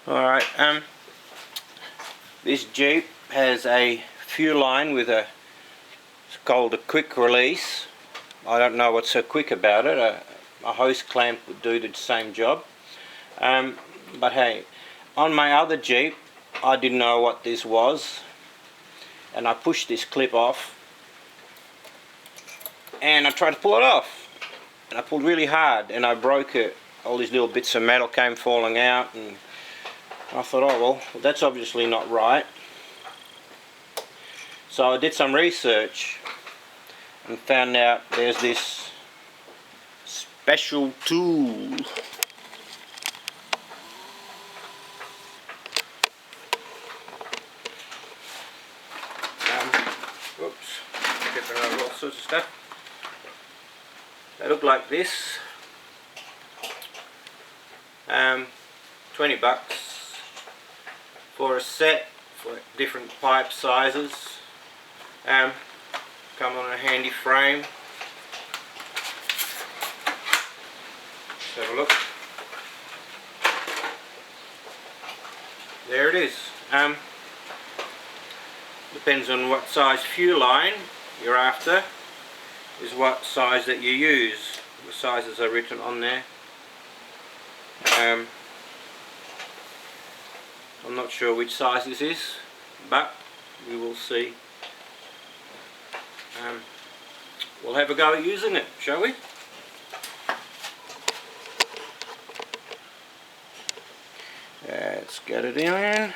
Alright, this Jeep has a fuel line with it's called a quick release. I don't know what's so quick about it. A hose clamp would do the same job. But hey, on my other Jeep I didn't know what this was, and I pushed this clip off and I tried to pull it off, and I pulled really hard and I broke it. All these little bits of metal came falling out, and I thought, oh well, that's obviously not right. So I did some research and found out there's this special tool. Oops, getting over all sorts of stuff. They look like this. 20 bucks for a set for different pipe sizes. Come on a handy frame. Let's have a look. There it is. Depends on what size fuel line you're after, is what size that you use. The sizes are written on there. I'm not sure which size this is, but we will see. We'll have a go at using it, shall we? Let's get it in.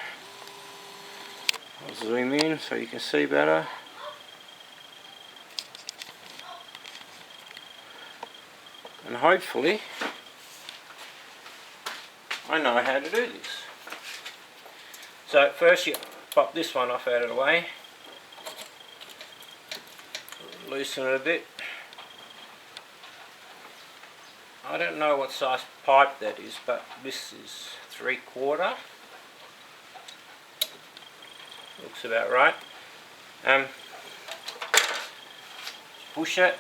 I'll zoom in so you can see better. And hopefully I know how to do this. So first you pop this one off out of the way, loosen it a bit. I don't know what size pipe that is, but this is 3/4. Looks about right. Push it,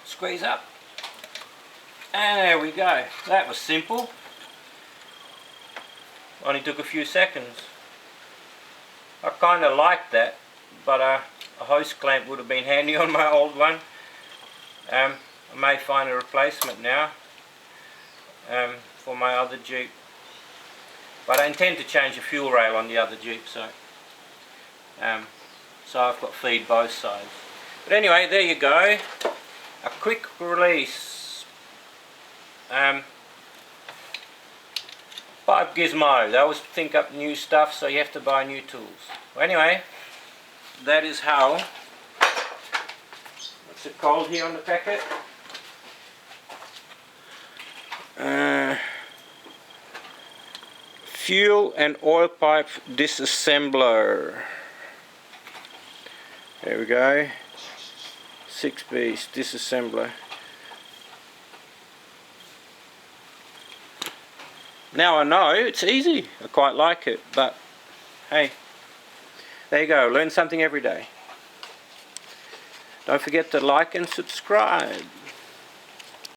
squeeze up, and there we go. That was simple. Only took a few seconds. I kind of like that, but a hose clamp would have been handy on my old one. I may find a replacement now for my other Jeep, but I intend to change the fuel rail on the other Jeep, so I've got feed both sides. But anyway, there you go, a quick release pipe gizmo. They always think up new stuff, so you have to buy new tools. Well, anyway, that is how. What's it called here on the packet? Fuel and oil pipe disassembler. There we go. 6-piece disassembler. Now I know it's easy. I quite like it, but hey, there you go. Learn something every day. Don't forget to like and subscribe.